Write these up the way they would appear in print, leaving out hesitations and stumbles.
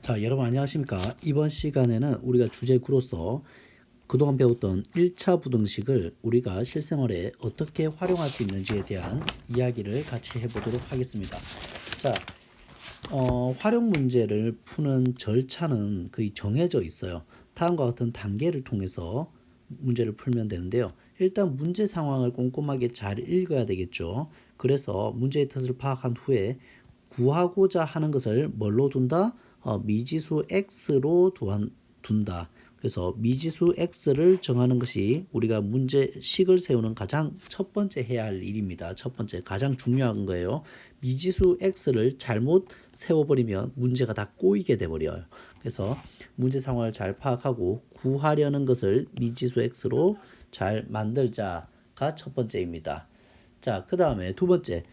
자, 여러분 안녕하십니까? 이번 시간에는 우리가 주제구로서 그동안 배웠던 1차 부등식을 우리가 실생활에 어떻게 활용할 수 있는지에 대한 이야기를 같이 해보도록 하겠습니다. 자, 활용 문제를 푸는 절차는 거의 정해져 있어요. 다음과 같은 단계를 통해서 문제를 풀면 되는데요. 일단 문제 상황을 꼼꼼하게 잘 읽어야 되겠죠. 그래서 문제의 뜻을 파악한 후에 구하고자 하는 것을 뭘로 둔다? 미지수 x로 둔다. 그래서 미지수 x를 정하는 것이 우리가 문제식을 세우는 가장 첫 번째 해야 할 일입니다. 첫 번째, 가장 중요한 거예요. 미지수 x를 잘못 세워버리면 문제가 다 꼬이게 돼버려요. 그래서 문제 상황을 잘 파악하고 구하려는 것을 미지수 x로 잘 만들자가 첫 번째입니다. 자, 그 다음에 두 번째.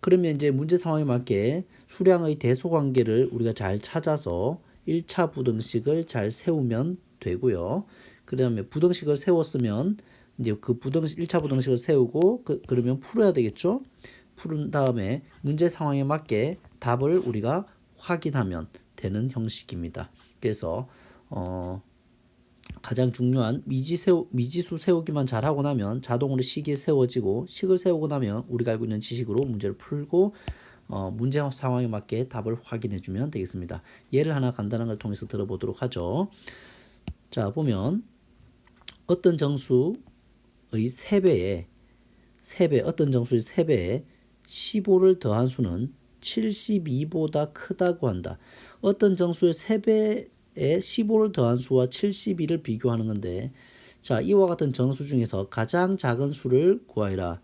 그러면 이제 문제 상황에 맞게 수량의 대소관계를 우리가 잘 찾아서 1차 부등식을 잘 세우면 되고요. 그 다음에 부등식을 세웠으면 이제 그 1차 부등식을 세우고 그러면 풀어야 되겠죠. 푸른 다음에 문제 상황에 맞게 답을 우리가 확인하면 되는 형식입니다. 그래서 가장 중요한 미지수 세우기만 잘하고 나면 자동으로 식이 세워지고, 식을 세우고 나면 우리가 알고 있는 지식으로 문제를 풀고 문제 상황에 맞게 답을 확인해 주면 되겠습니다. 예를 하나 간단한 걸 통해서 들어보도록 하죠. 자, 보면 어떤 정수의 3배에 어떤 정수의 3배에 15를 더한 수는 72보다 크다고 한다. 어떤 정수의 3배에 15를 더한 수와 72를 비교하는 건데, 자, 이와 같은 정수 중에서 가장 작은 수를 구하여라.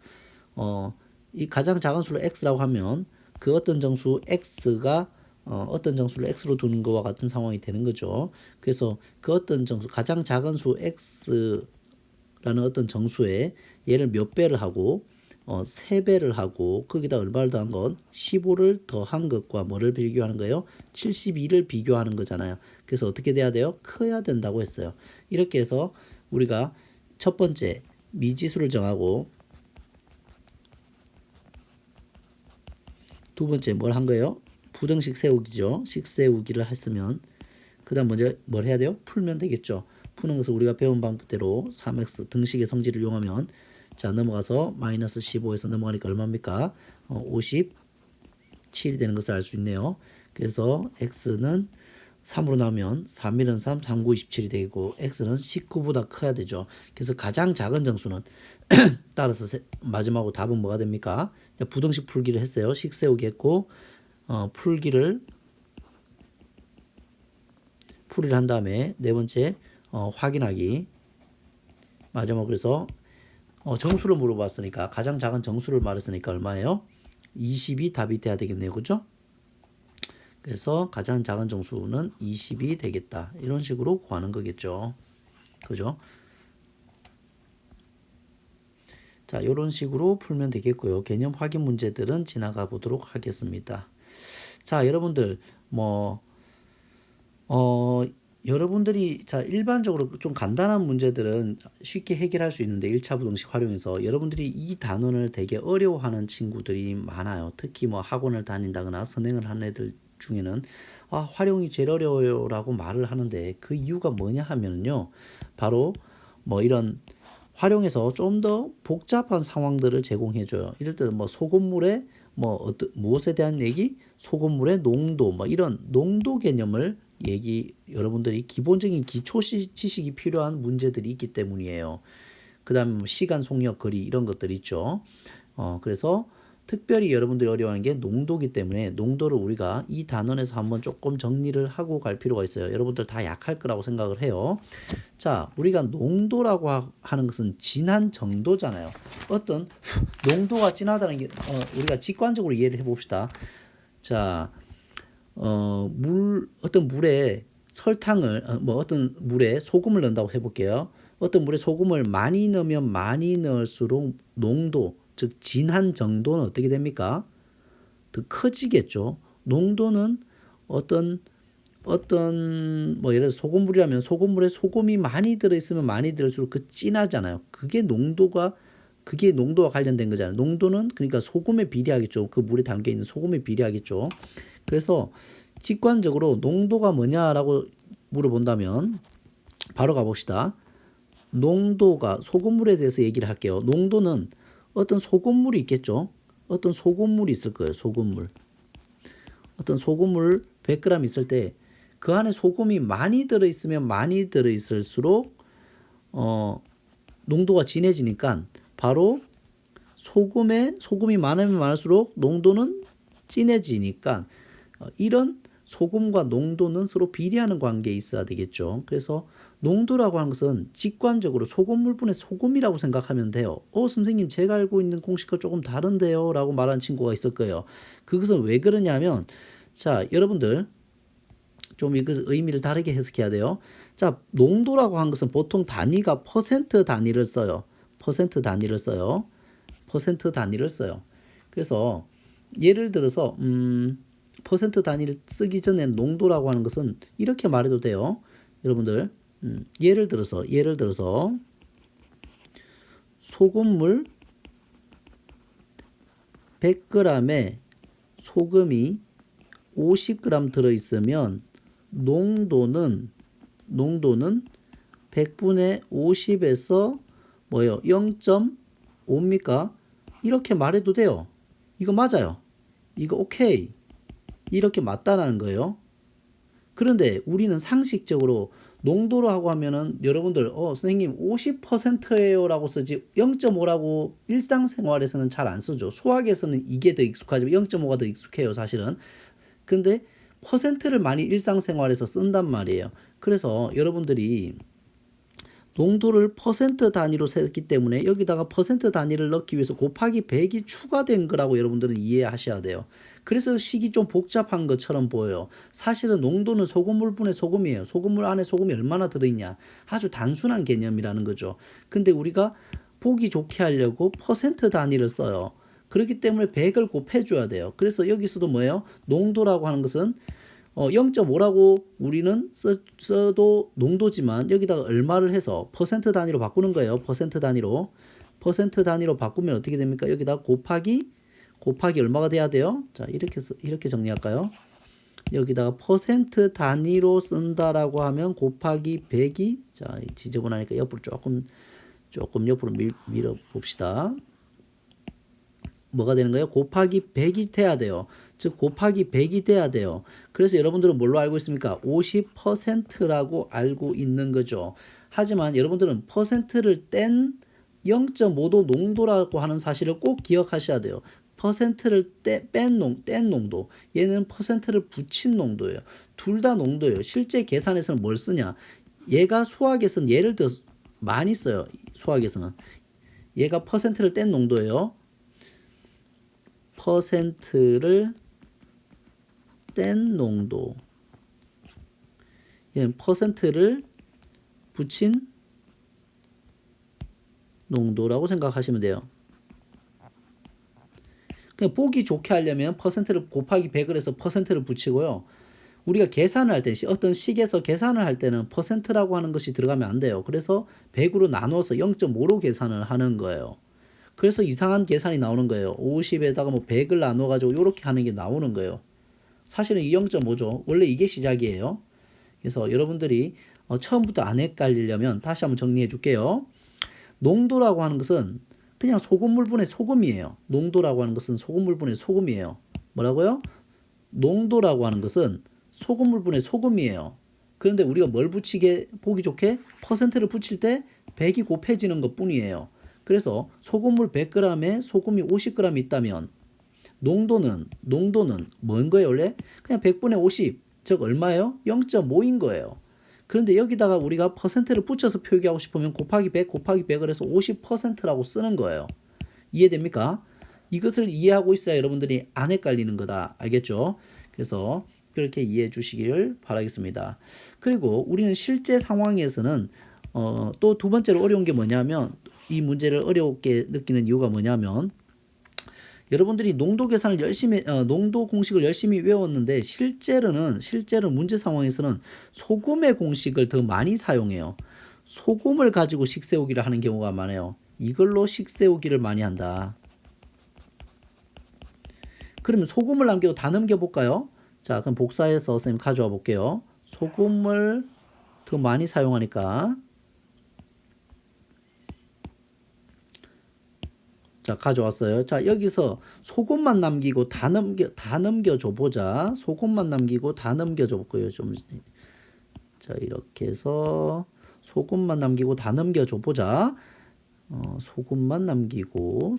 이 가장 작은 수를 x라고 하면 그 어떤 정수 x가 어떤 정수를 x로 두는 것과 같은 상황이 되는 거죠. 그래서 그 어떤 정수, 가장 작은 수 x라는 어떤 정수에 얘를 몇 배를 하고 3배를 하고 거기다 얼마를 더한 건 15를 더한 것과 뭐를 비교하는 거예요? 72를 비교하는 거잖아요. 그래서 어떻게 돼야 돼요? 커야 된다고 했어요. 이렇게 해서 우리가 첫 번째 미지수를 정하고, 두 번째 뭘 한 거예요? 부등식 세우기죠. 식 세우기를 했으면 그 다음 먼저 뭘 해야 돼요? 풀면 되겠죠. 푸는 것을 우리가 배운 방법대로 3x 등식의 성질을 이용하면, 자, 넘어가서 마이너스 15에서 넘어가니까 얼마입니까? 57이 되는 것을 알 수 있네요. 그래서 x는 3으로 나오면 3, 1은 3, 3, 9, 27이 되고 x는 19보다 커야 되죠. 그래서 가장 작은 정수는 따라서 마지막으로 답은 뭐가 됩니까? 부등식 풀기를 했어요. 식 세우기 했고 풀이를 한 다음에 네 번째 확인하기. 마지막으로 그래서 정수를 물어봤으니까 가장 작은 정수를 말했으니까 얼마예요? 20이 답이 돼야 되겠네요. 그죠? 그래서 가장 작은 정수는 20이 되겠다. 이런 식으로 구하는 거겠죠. 그죠? 자, 이런 식으로 풀면 되겠고요. 개념 확인 문제들은 지나가 보도록 하겠습니다. 자, 여러분들 여러분들이 자, 일반적으로 좀 간단한 문제들은 쉽게 해결할 수 있는데 1차 부등식 활용해서 여러분들이 이 단원을 되게 어려워하는 친구들이 많아요. 특히 학원을 다닌다거나 선행을 하는 애들 중에는 활용이 제일 어려워요라고 말을 하는데, 그 이유가 뭐냐 하면요, 바로 이런 활용해서 좀 더 복잡한 상황들을 제공해줘요. 이럴 때는 소금물에 무엇에 대한 얘기? 소금물의 농도, 이런 농도 개념을 여러분들이 기본적인 기초 지식이 필요한 문제들이 있기 때문이에요. 그 다음에 시간, 속력, 거리 이런 것들 있죠. 그래서 특별히 여러분들이 어려워하는 게 농도기 때문에 농도를 우리가 이 단원에서 한번 조금 정리를 하고 갈 필요가 있어요. 여러분들 다 약할 거라고 생각을 해요. 자, 우리가 농도라고 하는 것은 진한 정도잖아요. 어떤 농도가 진하다는 게 우리가 직관적으로 이해를 해봅시다. 자, 어떤 물에 설탕을 어떤 물에 소금을 넣는다고 해볼게요. 어떤 물에 소금을 많이 넣으면 많이 넣을수록 농도, 즉 진한 정도는 어떻게 됩니까? 더 커지겠죠. 농도는 어떤 예를 들어 소금물이라면 소금물에 소금이 많이 들어있으면 많이 들을수록 진하잖아요. 그게 농도가 관련된 거잖아요. 농도는 그러니까 소금에 비례하겠죠. 그 물에 담겨 있는 소금에 비례하겠죠. 그래서 직관적으로 농도가 뭐냐라고 물어본다면 바로 가봅시다. 농도가 소금물에 대해서 얘기를 할게요. 농도는 어떤 소금물이 있겠죠. 어떤 소금물이 있을 거예요. 소금물. 어떤 소금물 100g 있을 때 그 안에 소금이 많이 들어있으면 많이 들어있을수록 농도가 진해지니까 바로 소금이 많으면 많을수록 농도는 진해지니까 이런 소금과 농도는 서로 비례하는 관계에 있어야 되겠죠. 그래서 농도라고 하는 것은 직관적으로 소금물분의 소금이라고 생각하면 돼요. 선생님 제가 알고 있는 공식과 조금 다른데요 라고 말하는 친구가 있을 거예요. 그것은 왜 그러냐면 자 여러분들 좀 이거 의미를 다르게 해석해야 돼요. 자 농도라고 하는 것은 보통 단위가 퍼센트 단위를 써요. 퍼센트 단위를 써요. 퍼센트 단위를 써요. 그래서 예를 들어서 퍼센트 단위를 쓰기 전에 농도라고 하는 것은 이렇게 말해도 돼요. 여러분들 예를 들어서 소금물 100g에 소금이 50g 들어있으면 농도는 100분의 50에서 뭐예요? 0.5입니까? 이렇게 말해도 돼요. 이거 맞아요. 이거 오케이. 이렇게 맞다라는 거예요. 그런데 우리는 상식적으로 농도라고 하면은 여러분들 선생님 50%예요 라고 쓰지 0.5라고 일상생활에서는 잘 안 쓰죠. 수학에서는 이게 더 익숙하지만 0.5가 더 익숙해요 사실은. 근데 퍼센트를 많이 일상생활에서 쓴단 말이에요. 그래서 여러분들이 농도를 퍼센트 단위로 셌기 때문에 여기다가 퍼센트 단위를 넣기 위해서 곱하기 100이 추가된 거라고 여러분들은 이해하셔야 돼요. 그래서 식이 좀 복잡한 것처럼 보여요. 사실은 농도는 소금물분의 소금이에요. 소금물 안에 소금이 얼마나 들어있냐. 아주 단순한 개념이라는 거죠. 근데 우리가 보기 좋게 하려고 퍼센트 단위를 써요. 그렇기 때문에 100을 곱해줘야 돼요. 그래서 여기서도 뭐예요? 농도라고 하는 것은 0.5라고 우리는 써도 농도지만 여기다가 얼마를 해서 퍼센트 단위로 바꾸는 거예요. 퍼센트 단위로 바꾸면 어떻게 됩니까? 여기다 곱하기 얼마가 돼야 돼요? 자 이렇게 정리할까요? 여기다가 퍼센트 단위로 쓴다라고 하면 곱하기 100이 자 지저분하니까 옆으로 조금 옆으로 밀어 봅시다. 뭐가 되는 거예요? 곱하기 100이 돼야 돼요. 즉 곱하기 100이 돼야 돼요. 그래서 여러분들은 뭘로 알고 있습니까? 50%라고 알고 있는 거죠. 하지만 여러분들은 퍼센트를 뗀 0.5도 농도라고 하는 사실을 꼭 기억하셔야 돼요. 퍼센트를 뗀 농도, 얘는 퍼센트를 붙인 농도예요. 둘 다 농도예요. 실제 계산에서는 뭘 쓰냐? 얘가 수학에서는 얘를 더 많이 써요. 수학에서는 얘가 퍼센트를 뗀 농도예요. 퍼센트를 뗀 농도, 얘는 퍼센트를 붙인 농도라고 생각하시면 돼요. 그냥 보기 좋게 하려면 퍼센트를 곱하기 100을 해서 퍼센트를 붙이고요. 우리가 계산을 할 때 어떤 식에서 계산을 할 때는 퍼센트라고 하는 것이 들어가면 안 돼요. 그래서 100으로 나눠서 0.5로 계산을 하는 거예요. 그래서 이상한 계산이 나오는 거예요. 50에다가 뭐 100을 나눠가지고 이렇게 하는 게 나오는 거예요. 사실은 이 0.5죠. 원래 이게 시작이에요. 그래서 여러분들이 처음부터 안 헷갈리려면 다시 한번 정리해 줄게요. 농도라고 하는 것은 그냥 소금물분의 소금이에요. 농도라고 하는 것은 소금물분의 소금이에요. 뭐라고요? 농도라고 하는 것은 소금물분의 소금이에요. 그런데 우리가 뭘 붙이게 보기 좋게 퍼센트를 붙일 때 100이 곱해지는 것 뿐이에요. 그래서 소금물 100g에 소금이 50g 있다면 농도는 뭔 거예요 원래? 그냥 100분의 50, 즉 얼마예요? 0.5인 거예요. 그런데 여기다가 우리가 퍼센트를 붙여서 표기하고 싶으면 곱하기 100을 해서 50%라고 쓰는 거예요. 이해됩니까? 이것을 이해하고 있어야 여러분들이 안 헷갈리는 거다. 알겠죠? 그래서 그렇게 이해해 주시길 바라겠습니다. 그리고 우리는 실제 상황에서는 또 두 번째로 어려운 게 뭐냐면 이 문제를 어렵게 느끼는 이유가 뭐냐면 여러분들이 농도 계산을 열심히 농도 공식을 열심히 외웠는데 실제로는 문제 상황에서는 소금의 공식을 더 많이 사용해요. 소금을 가지고 식 세우기를 하는 경우가 많아요. 이걸로 식 세우기를 많이 한다. 그러면 소금을 남겨도 다 넘겨볼까요? 자, 그럼 복사해서 선생님 가져와 볼게요. 소금을 더 많이 사용하니까. 자, 가져왔어요. 자, 여기서 소금만 남기고 다 넘겨줘 보자. 소금만 남기고 다 넘겨줘 볼게요. 좀, 자, 이렇게 해서 소금만 남기고 다 넘겨줘 보자. 소금만 남기고,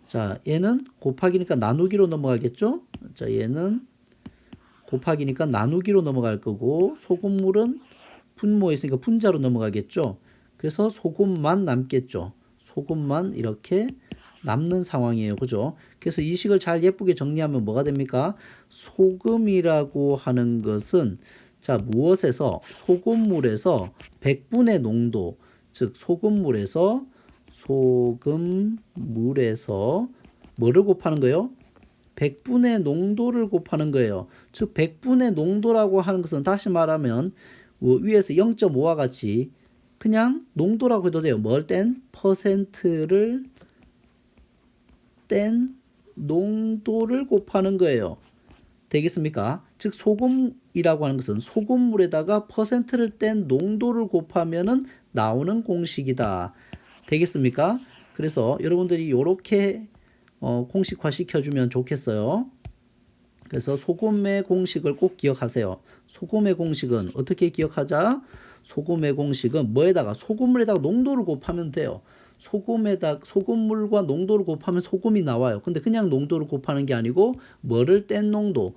자, 얘는 곱하기니까 나누기로 넘어가겠죠? 자, 얘는 곱하기니까 나누기로 넘어갈 거고, 소금물은 분모했으니까 분자로 넘어가겠죠? 그래서 소금만 남겠죠? 소금만 이렇게 남는 상황이에요. 그죠? 그래서 이 식을 잘 예쁘게 정리하면 뭐가 됩니까? 소금이라고 하는 것은 자, 무엇에서? 소금물에서 100분의 농도, 즉 소금물에서 뭐를 곱하는 거예요? 100분의 농도를 곱하는 거예요. 즉 100분의 농도라고 하는 것은 다시 말하면 위에서 0.5와 같이 그냥 농도라고 해도 돼요. 뭘 뗀? 퍼센트를 뗀 농도를 곱하는 거예요. 되겠습니까? 즉 소금이라고 하는 것은 소금물에다가 퍼센트를 뗀 농도를 곱하면은 나오는 공식이다. 되겠습니까? 그래서 여러분들이 이렇게 공식화 시켜주면 좋겠어요. 그래서 소금의 공식을 꼭 기억하세요. 소금의 공식은 어떻게 기억하자? 소금의 공식은 뭐에다가? 소금물에다가 농도를 곱하면 돼요. 소금물과 농도를 곱하면 소금이 나와요. 근데 그냥 농도를 곱하는 게 아니고 뭐를 뗀 농도?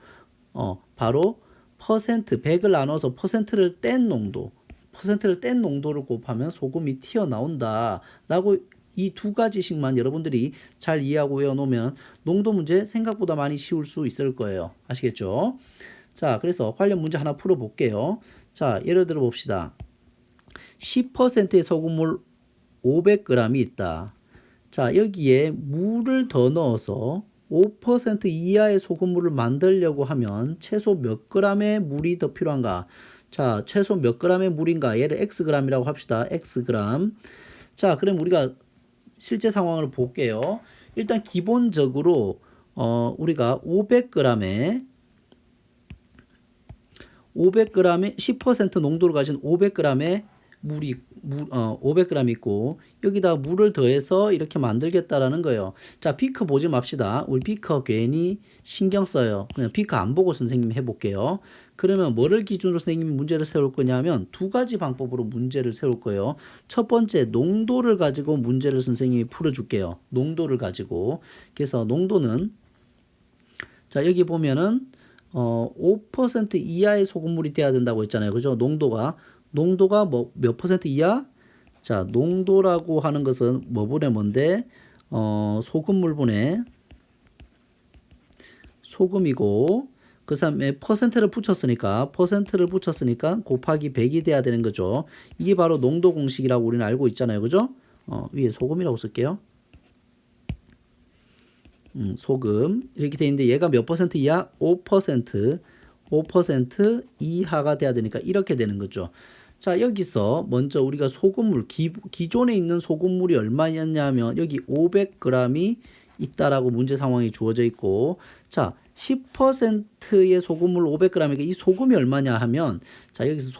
바로 퍼센트, 100을 나눠서 퍼센트를 뗀 농도를 곱하면 소금이 튀어나온다 라고 이 두 가지씩만 여러분들이 잘 이해하고 외워놓으면 농도 문제 생각보다 많이 쉬울 수 있을 거예요. 아시겠죠? 자, 그래서 관련 문제 하나 풀어볼게요. 자, 예를 들어 봅시다. 10%의 소금물 500g이 있다. 자, 여기에 물을 더 넣어서 5% 이하의 소금물을 만들려고 하면 최소 몇 g의 물이 더 필요한가? 자, 최소 몇 g의 물인가? 얘를 xg이라고 합시다. xg. 자, 그럼 우리가 실제 상황을 볼게요. 일단 기본적으로 우리가 500g에 10% 농도를 가진 500g의 물이 500g 있고 여기다 물을 더해서 이렇게 만들겠다라는 거예요. 자, 비커 보지 맙시다. 우리 비커 괜히 신경 써요. 그냥 비커 안 보고 선생님 해볼게요. 그러면 뭐를 기준으로 선생님이 문제를 세울 거냐면 두 가지 방법으로 문제를 세울 거예요. 첫 번째 농도를 가지고 문제를 선생님이 풀어줄게요. 농도를 가지고. 그래서 농도는 자, 여기 보면은 5% 이하의 소금물이 돼야 된다고 했잖아요. 그죠? 농도가 뭐 몇 퍼센트 이하? 자, 농도라고 하는 것은 뭐분의 뭔데? 소금물분의 소금이고 그 다음에 퍼센트를 붙였으니까 곱하기 100이 돼야 되는 거죠. 이게 바로 농도 공식이라고 우리는 알고 있잖아요. 그죠? 위에 소금이라고 쓸게요. 소금 이렇게 돼 있는데 얘가 몇 퍼센트 이하? 5% 이하가 돼야 되니까 이렇게 되는 거죠. 자, 여기서 먼저 우리가 소금물 기존에 있는 소금물이 얼마였냐면 여기 500g이 있다라고 문제 상황이 주어져 있고 자 10%의 소금물 500g이니까 이 소금이 얼마냐 하면 자 여기서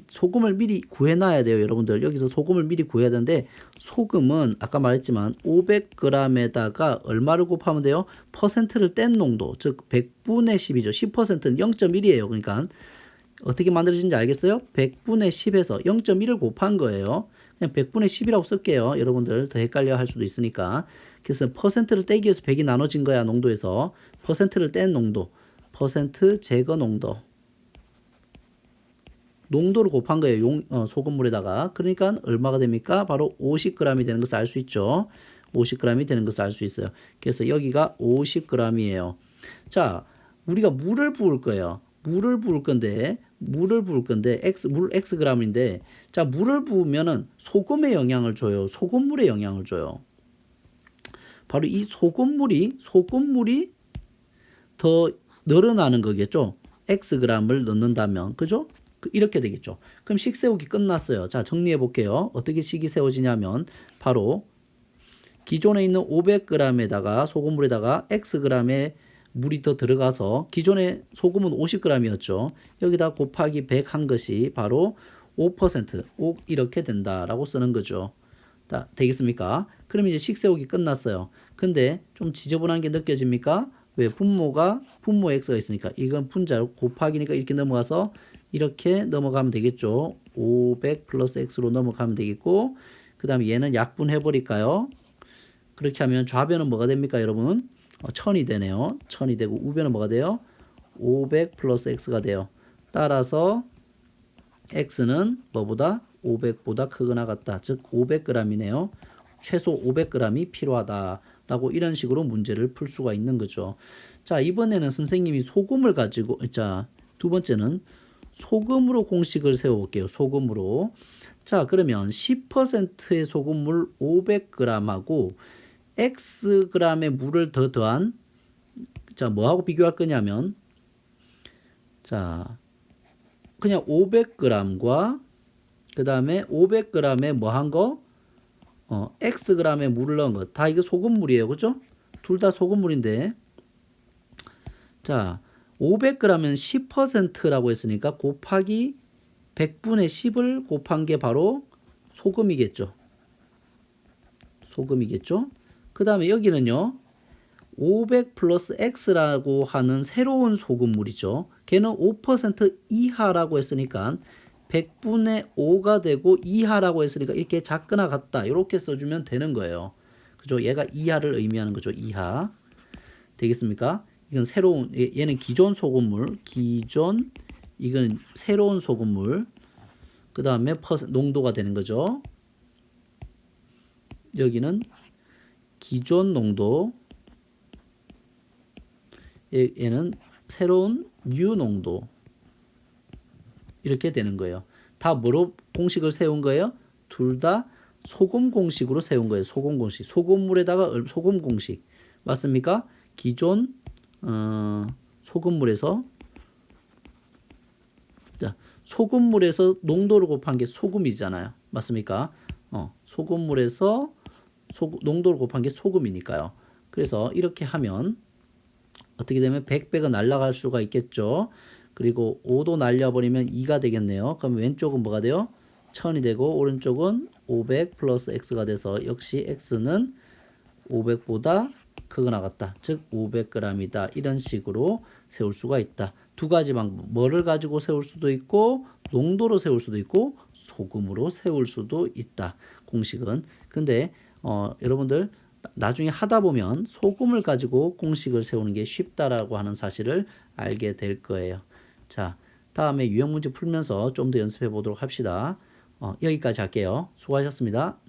소금을 미리 구해놔야 돼요. 여러분들 여기서 소금을 미리 구해야 되는데 소금은 아까 말했지만 500g에다가 얼마를 곱하면 돼요? 퍼센트를 뗀 농도 즉 100분의 10이죠. 10%는 0.1이에요. 그러니까 어떻게 만들어진지 알겠어요? 100분의 10에서 0.1을 곱한 거예요. 그냥 100분의 10이라고 쓸게요. 여러분들 더 헷갈려 할 수도 있으니까. 그래서 퍼센트를 떼기 위해서 100이 나눠진 거야. 농도에서. 퍼센트를 뗀 농도. 퍼센트 제거 농도. 농도를 곱한 거예요. 소금물에다가. 그러니까 얼마가 됩니까? 바로 50g이 되는 것을 알 수 있죠. 50g이 되는 것을 알 수 있어요. 그래서 여기가 50g이에요. 자, 우리가 물을 부을 거예요. 물을 부을 건데 물 xg인데 자 물을 부으면은 소금에 영향을 줘요. 소금물에 영향을 줘요. 바로 이 소금물이 더 늘어나는 거겠죠. xg을 넣는다면 그죠? 이렇게 되겠죠. 그럼 식 세우기 끝났어요. 자 정리해 볼게요. 어떻게 식이 세워지냐면 바로 기존에 있는 500g에다가 소금물에다가 xg의 물이 더 들어가서 기존에 소금은 50g이었죠. 여기다 곱하기 100 한 것이 바로 5%, 5 이렇게 된다라고 쓰는 거죠. 되겠습니까? 그럼 이제 식세우기 끝났어요. 근데 좀 지저분한 게 느껴집니까? 왜? 분모 x가 있으니까 이건 분자로 곱하기니까 이렇게 넘어가서 이렇게 넘어가면 되겠죠. 500 플러스 x로 넘어가면 되겠고, 그 다음에 얘는 약분해 버릴까요? 그렇게 하면 좌변은 뭐가 됩니까, 여러분? 1000이 되네요. 1000이 되고 우변은 뭐가 돼요? 500 플러스 x가 돼요. 따라서 x는 뭐보다? 500보다 크거나 같다. 즉 500g이네요. 최소 500g이 필요하다라고 이런 식으로 문제를 풀 수가 있는 거죠. 자, 이번에는 선생님이 소금을 가지고, 자, 두 번째는 소금으로 공식을 세워볼게요. 소금으로. 자, 그러면 10%의 소금물 500g하고 Xg의 물을 더 더한, 자, 뭐하고 비교할 거냐면, 자, 그냥 500g과 그 다음에 500g에 뭐 한 거? Xg의 물을 넣은 거. 다 이거 소금물이에요. 그죠? 둘 다 소금물인데, 자, 500g은 10%라고 했으니까 곱하기 100분의 10을 곱한 게 바로 소금이겠죠. 소금이겠죠. 그 다음에 여기는요, 500 플러스 X라고 하는 새로운 소금물이죠. 걔는 5% 이하라고 했으니까 100분의 5가 되고 이하라고 했으니까 이렇게 작거나 같다. 이렇게 써주면 되는 거예요. 그죠? 얘가 이하를 의미하는 거죠. 이하. 되겠습니까? 이건 새로운, 얘는 기존 소금물, 이건 새로운 소금물. 그 다음에 농도가 되는 거죠. 여기는 기존 농도, 얘는 새로운 뉴 농도. 이렇게 되는 거예요. 다 뭐로 공식을 세운 거예요? 둘 다 소금 공식으로 세운 거예요. 소금 공식. 소금물에다가 소금 공식. 맞습니까? 기존 소금물에서, 자, 소금물에서 농도를 곱한 게 소금이잖아요. 맞습니까? 소금물에서 농도를 곱한 게 소금이니까요. 그래서 이렇게 하면 어떻게 되면 100배가 날아갈 수가 있겠죠. 그리고 5도 날려버리면 2가 되겠네요. 그럼 왼쪽은 뭐가 돼요? 1000이 되고 오른쪽은 500 플러스 x가 돼서 역시 x는 500보다 크거나 같다. 즉 500g이다. 이런 식으로 세울 수가 있다. 두 가지 방법. 뭐를 가지고 세울 수도 있고 농도로 세울 수도 있고 소금으로 세울 수도 있다. 공식은. 근데 여러분들 나중에 하다 보면 소금을 가지고 공식을 세우는 게 쉽다라고 하는 사실을 알게 될 거예요. 자, 다음에 유형 문제 풀면서 좀 더 연습해 보도록 합시다. 여기까지 할게요. 수고하셨습니다.